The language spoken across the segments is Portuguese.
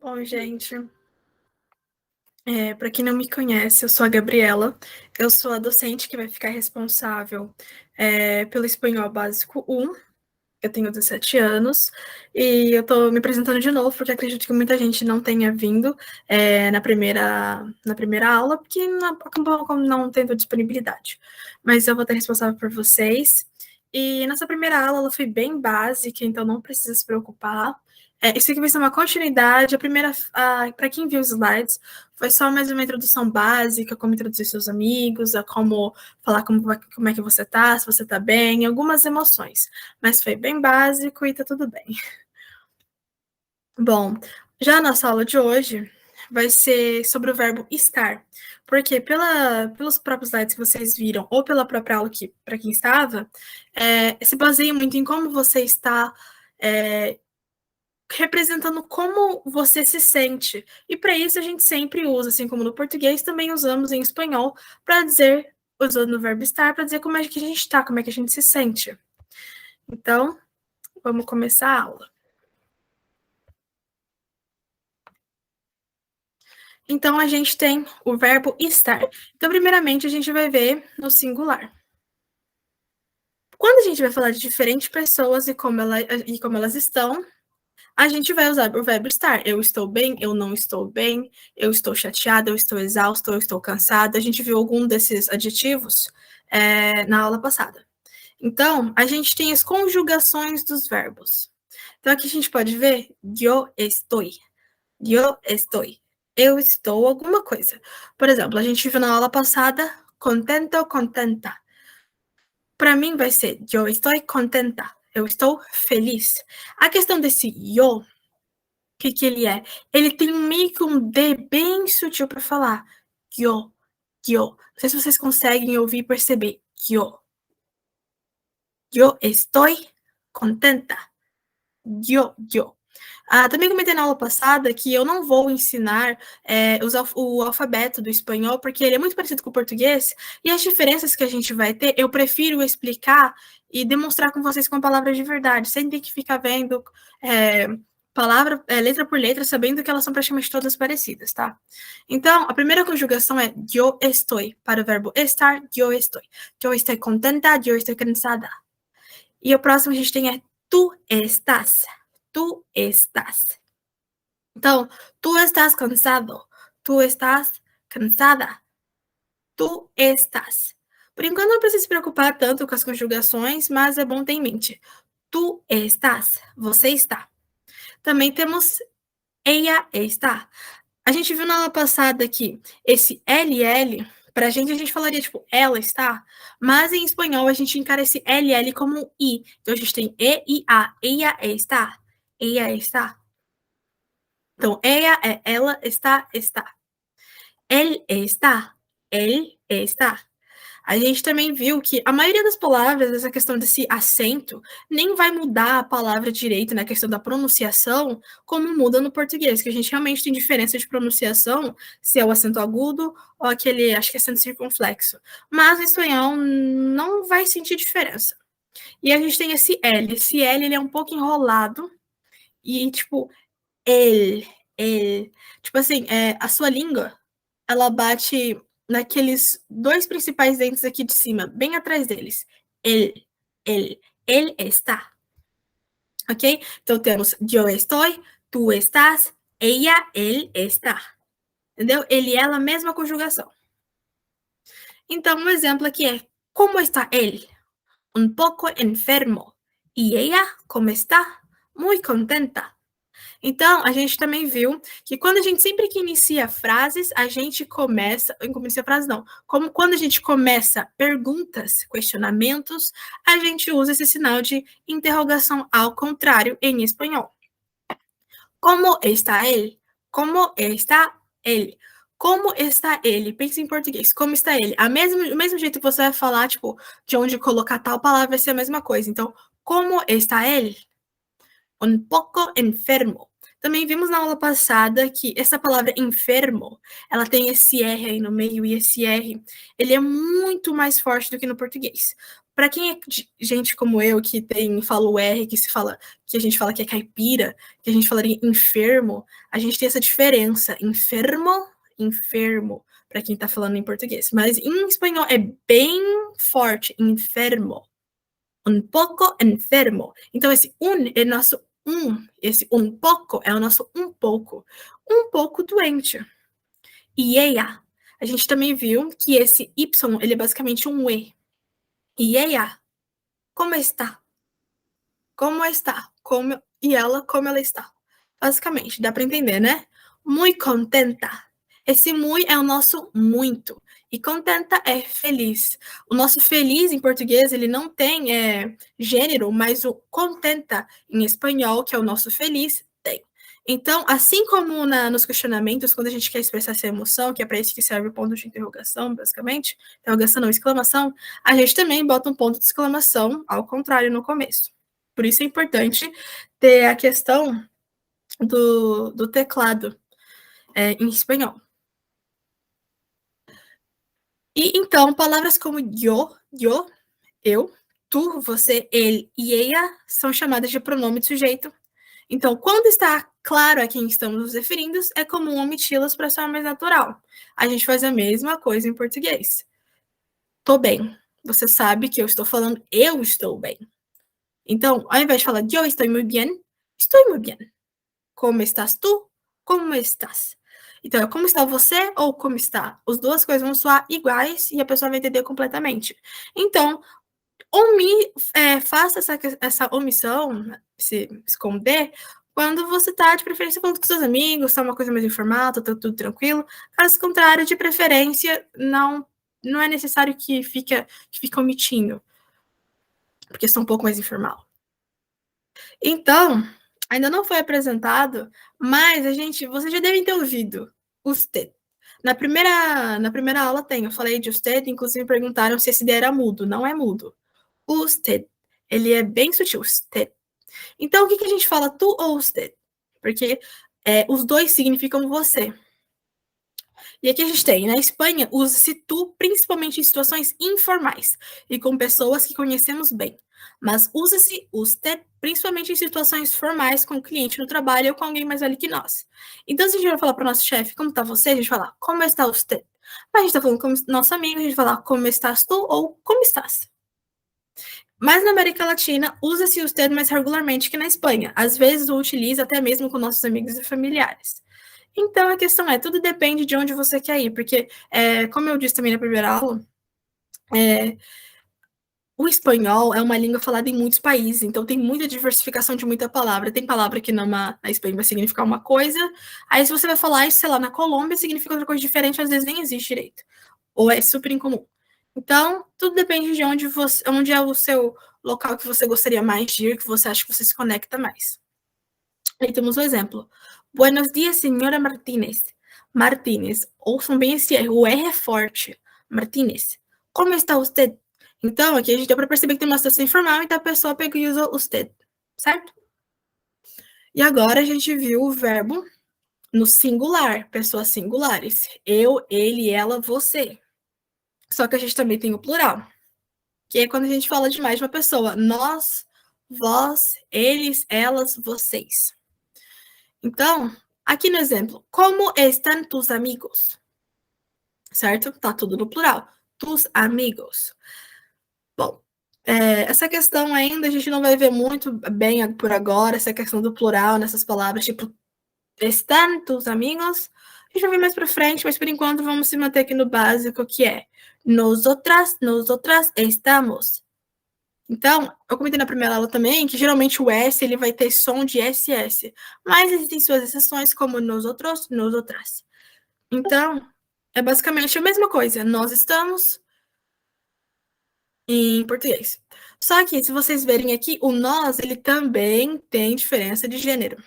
Oi, gente. Para quem não me conhece, eu sou a Gabriela. Eu sou a docente que vai ficar responsável pelo Espanhol Básico 1. Eu tenho 17 anos e eu estou me apresentando de novo porque acredito que muita gente não tenha vindo na primeira aula porque acabou não tendo disponibilidade. Mas eu vou estar responsável por vocês. E nossa primeira aula ela foi bem básica, então não precisa se preocupar. Isso aqui vai ser uma continuidade. Para quem viu os slides, foi só mais uma introdução básica, como introduzir seus amigos, a como falar como é que você tá, se você tá bem, algumas emoções. Mas foi bem básico e tá tudo bem. Bom, já a nossa aula de hoje vai ser sobre o verbo estar. Porque pelos próprios slides que vocês viram, ou pela própria aula que, para quem estava, se baseia muito em como você está representando como você se sente. E para isso a gente sempre usa, assim como no português, também usamos em espanhol para dizer, usando o verbo estar, para dizer como é que a gente está, como é que a gente se sente. Então, vamos começar a aula. Então, a gente tem o verbo estar. Então, primeiramente, a gente vai ver no singular. Quando a gente vai falar de diferentes pessoas e como elas estão, a gente vai usar o verbo estar. Eu estou bem, eu não estou bem, eu estou chateada, eu estou exausto, eu estou cansada. A gente viu algum desses adjetivos na aula passada. Então, a gente tem as conjugações dos verbos. Então, aqui a gente pode ver yo estoy. Yo estoy. Eu estou alguma coisa. Por exemplo, a gente viu na aula passada contento, contenta. Para mim vai ser yo estoy contenta. Eu estou feliz. A questão desse yo, o que ele é? Ele tem meio que um D bem sutil para falar. Yo, yo. Não sei se vocês conseguem ouvir e perceber. Yo. Yo estoy contenta. Yo. Também comentei na aula passada que eu não vou ensinar o alfabeto do espanhol, porque ele é muito parecido com o português, e as diferenças que a gente vai ter, eu prefiro explicar e demonstrar com vocês com palavras de verdade, sem ter que ficar vendo letra por letra, sabendo que elas são praticamente todas parecidas, tá? Então, a primeira conjugação é yo estoy, para o verbo estar, yo estoy. Yo estoy contenta, yo estoy cansada. E o próximo a gente tem tú estás. Tú estás. Então, tú estás cansado. Tú estás cansada. Tú estás. Por enquanto, não precisa se preocupar tanto com as conjugações, mas é bom ter em mente. Tú estás. Você está. Também temos ella está. A gente viu na aula passada que esse LL, pra gente, a gente falaria, tipo, ela está, mas em espanhol a gente encara esse LL como um I. Então a gente tem E e A. Ella está. Ella está. Então, ella é ela, está. Él está. Él está. A gente também viu que a maioria das palavras, essa questão desse acento, nem vai mudar a palavra direito na questão da pronunciação, como muda no português, que a gente realmente tem diferença de pronunciação, se é o acento agudo ou aquele, acho que é acento circunflexo. Mas no espanhol não vai sentir diferença. E a gente tem esse L. Esse L ele é um pouco enrolado e, tipo, ele. Tipo assim, a sua língua ela bate naqueles dois principais dentes aqui de cima, bem atrás deles. Ele, ele está. Ok? Então temos yo estoy, tú estás, ella, él está. Entendeu? Ele e ela, mesma conjugação. Então, um exemplo aqui é: como está ele? Um pouco enfermo. E ella, como está? Muy contenta. Então, a gente também viu que quando a gente sempre que inicia frases, a gente começa, inicia frases não, como quando a gente começa perguntas, questionamentos, a gente usa esse sinal de interrogação ao contrário em espanhol. Como está ele? Como está ele? Como está ele? Pensa em português. Como está ele? O mesmo jeito que você vai falar, tipo, de onde colocar tal palavra vai ser a mesma coisa. Então, como está ele? Un poco enfermo. Também vimos na aula passada que essa palavra enfermo, ela tem esse R aí no meio, e esse R, ele é muito mais forte do que no português. para quem é gente como eu, que fala o R, que a gente fala que é caipira, que a gente falaria enfermo, a gente tem essa diferença. Enfermo, para quem tá falando em português. Mas em espanhol é bem forte, enfermo. Un poco enfermo. Então, esse é nosso esse pouco é o nosso um pouco doente. E ella, a gente também viu que esse Y, ele é basicamente um E. E ella, como está? Como está? Como ela está? Basicamente, dá para entender, né? Muito contenta. Esse muito é o nosso muito. E contenta é feliz. O nosso feliz em português, ele não tem gênero, mas o contenta em espanhol, que é o nosso feliz, tem. Então, assim como nos questionamentos, quando a gente quer expressar essa emoção, que é para isso que serve o ponto de interrogação, basicamente, interrogação não, exclamação, a gente também bota um ponto de exclamação ao contrário no começo. Por isso é importante ter a questão do teclado em espanhol. E então, palavras como eu, tu, você, ele e ella são chamadas de pronome de sujeito. Então, quando está claro a quem estamos nos referindo, é comum omiti-las para soar mais natural. A gente faz a mesma coisa em português. Tô bem. Você sabe que eu estou falando eu estou bem. Então, ao invés de falar eu estou muito bem, estou muito bem. Como estás tu? Como estás? Então, é como está você ou como está? As duas coisas vão soar iguais e a pessoa vai entender completamente. Então, faça essa omissão, se esconder, quando você está, de preferência, falando com seus amigos, está uma coisa mais informal, está tudo tranquilo. Caso contrário, de preferência, não é necessário que fique omitindo, porque está um pouco mais informal. Então, ainda não foi apresentado, mas vocês já devem ter ouvido usted. Na primeira aula eu falei de usted, inclusive me perguntaram se esse D era mudo. Não é mudo. Usted. Ele é bem sutil, usted. Então, o que a gente fala, tu ou usted? Porque os dois significam você. E aqui a gente tem, na Espanha, usa-se tu principalmente em situações informais e com pessoas que conhecemos bem. Mas usa-se usted principalmente em situações formais com o cliente no trabalho ou com alguém mais velho que nós. Então, se a gente vai falar para o nosso chefe, como está você? A gente vai falar, como está usted? Mas a gente está falando com nosso amigo, a gente vai falar, como estás tu? Ou como estás? Mas na América Latina, usa-se usted mais regularmente que na Espanha. Às vezes o utiliza até mesmo com nossos amigos e familiares. Então, a questão tudo depende de onde você quer ir, porque, como eu disse também na primeira aula, o espanhol é uma língua falada em muitos países, então tem muita diversificação de muita palavra. Tem palavra que na Espanha vai significar uma coisa, aí se você vai falar isso, sei lá, na Colômbia, significa outra coisa diferente, às vezes nem existe direito, ou é super incomum. Então, tudo depende de onde é o seu local que você gostaria mais de ir, que você acha que você se conecta mais. Aí temos um exemplo. Buenos dias, senhora Martínez. Martínez. Ouçam bem esse R. O R é forte. Martínez. Como está você? Então, aqui a gente deu para perceber que tem uma situação informal, então a pessoa pega e usa usted, certo? E agora a gente viu o verbo no singular, pessoas singulares. Eu, ele, ela, você. Só que a gente também tem o plural, que é quando a gente fala de mais de uma pessoa. Nós, vós, eles, elas, vocês. Então, aqui no exemplo, como estão tus amigos? Certo? Tá tudo no plural. Tus amigos. Bom, essa questão ainda a gente não vai ver muito bem por agora, essa questão do plural nessas palavras, tipo, estão tus amigos? A gente vai ver mais pra frente, mas por enquanto vamos se manter aqui no básico, que é nosotras estamos. Então, eu comentei na primeira aula também que geralmente o S ele vai ter som de SS, mas existem suas exceções como nosotros, nosotras. Então, é basicamente a mesma coisa. Nós estamos em português. Só que, se vocês verem aqui, o nós ele também tem diferença de gênero.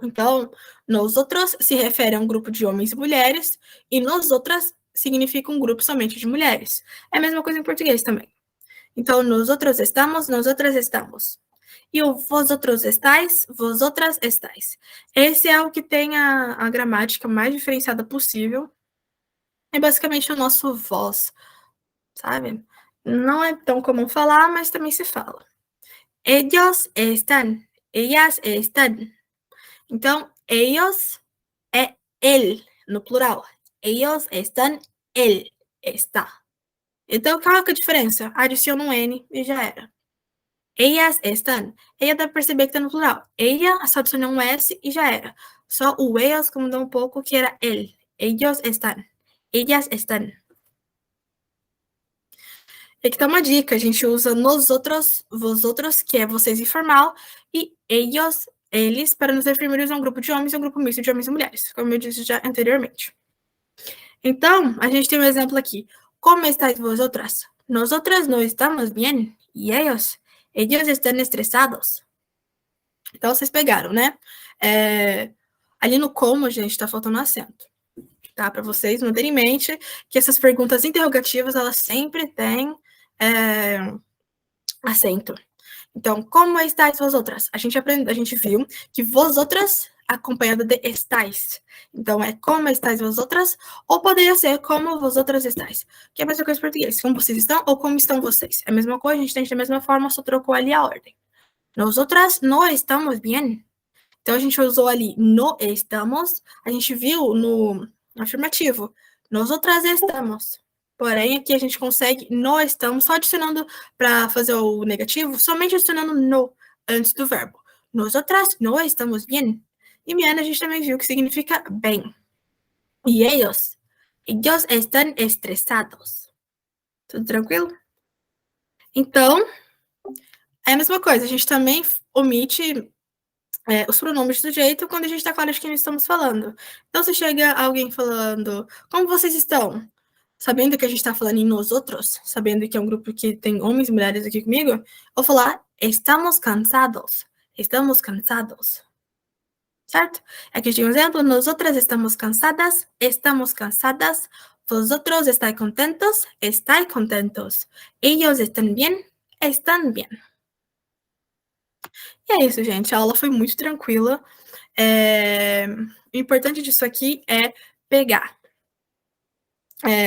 Então, nosotros se refere a um grupo de homens e mulheres, e nosotras significa um grupo somente de mulheres. É a mesma coisa em português também. Então, nosotros estamos, nosotras estamos. E o vosotros estáis, vosotras estáis. Esse é o que tem a gramática mais diferenciada possível. É basicamente o nosso vós, sabe? não é tão comum falar, mas também se fala. Ellos están, ellas están. Então, ellos é ele, no plural. Ellos están, ele está. Então, qual é a diferença? Adiciona um N e já era. Ellas están. Ella dá pra perceber que tá no plural. Ella, só adicionou um S e já era. Só o ellos que mudou um pouco, que era ele. Ellos están. Ellas están. E aqui tá uma dica, a gente usa nosotros, vosotros, que é vocês informal, e ellos, eles, para nos referirmos a um grupo de homens e um grupo misto de homens e mulheres, como eu disse já anteriormente. Então, a gente tem um exemplo aqui. Como estáis vosotras? Nosotras no estamos bien. E ellos están estressados. Então, vocês pegaram, né? Ali no como, gente, tá faltando acento. Tá? Para vocês não terem em mente que essas perguntas interrogativas, elas sempre têm acento. Então, como estáis vosotras? A gente viu que vosotras acompanhado de estáis. Então, é como estáis vosotras, ou poderia ser como vosotras estáis, que é a mesma coisa em português. Como vocês estão ou como estão vocês. É a mesma coisa, a gente entende da mesma forma, só trocou ali a ordem. Nosotras no estamos bien. Então, a gente usou ali no estamos, a gente viu no afirmativo. Nosotras estamos. Porém, aqui a gente consegue no estamos, só adicionando para fazer o negativo, somente adicionando no antes do verbo. Nosotras no estamos bien. E bien a gente também viu que significa bem. E ellos estão estressados. Tudo tranquilo? Então, é a mesma coisa, a gente também omite os pronomes do jeito quando a gente está claro de quem estamos falando. Então, se chega alguém falando, como vocês estão? Sabendo que a gente está falando em nós outros, sabendo que é um grupo que tem homens e mulheres aqui comigo, eu vou falar, estamos cansados. Estamos cansados. Certo? Aqui tem um exemplo, nosotras estamos cansadas, vosotros estáis contentos, ellos están bien, están bien. E é isso, gente. A aula foi muito tranquila. O importante disso aqui é pegar.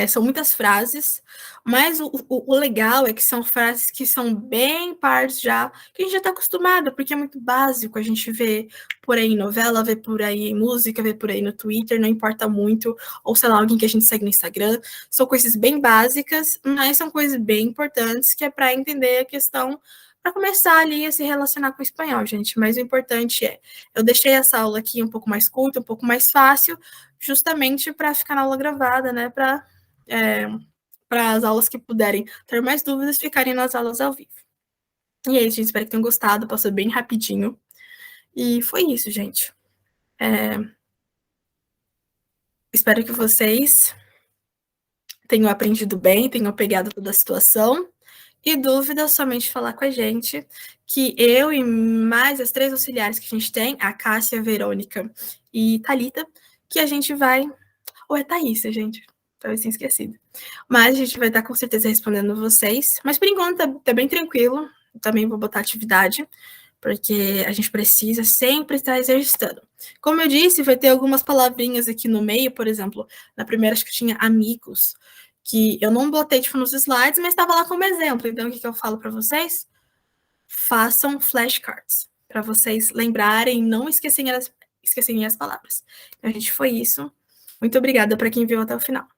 São muitas frases, mas o legal é que são frases que são bem partes já, que a gente já está acostumado, porque é muito básico, a gente vê por aí em novela, vê por aí em música, vê por aí no Twitter, não importa muito, ou sei lá, alguém que a gente segue no Instagram, são coisas bem básicas, mas são coisas bem importantes, que é para entender a questão, para começar ali a se relacionar com o espanhol, gente, mas o importante eu deixei essa aula aqui um pouco mais curta, um pouco mais fácil, justamente para ficar na aula gravada, né, para as aulas que puderem ter mais dúvidas ficarem nas aulas ao vivo. E é isso, gente, espero que tenham gostado, passou bem rapidinho. E foi isso, gente. Espero que vocês tenham aprendido bem, tenham pegado toda a situação. E dúvida, somente falar com a gente, que eu e mais as 3 auxiliares que a gente tem, a Cássia, a Verônica e Thalita, que a gente vai... Ou é Thaís, gente? Talvez tenha esquecido. Mas a gente vai estar com certeza respondendo vocês. Mas por enquanto tá bem tranquilo. Também vou botar atividade, porque a gente precisa sempre estar exercitando. Como eu disse, vai ter algumas palavrinhas aqui no meio, por exemplo, na primeira acho que tinha amigos, que eu não botei tipo nos slides, mas estava lá como exemplo. Então, o que eu falo para vocês? Façam flashcards, para vocês lembrarem e não esquecerem as palavras. Então, a gente foi isso. Muito obrigada para quem viu até o final.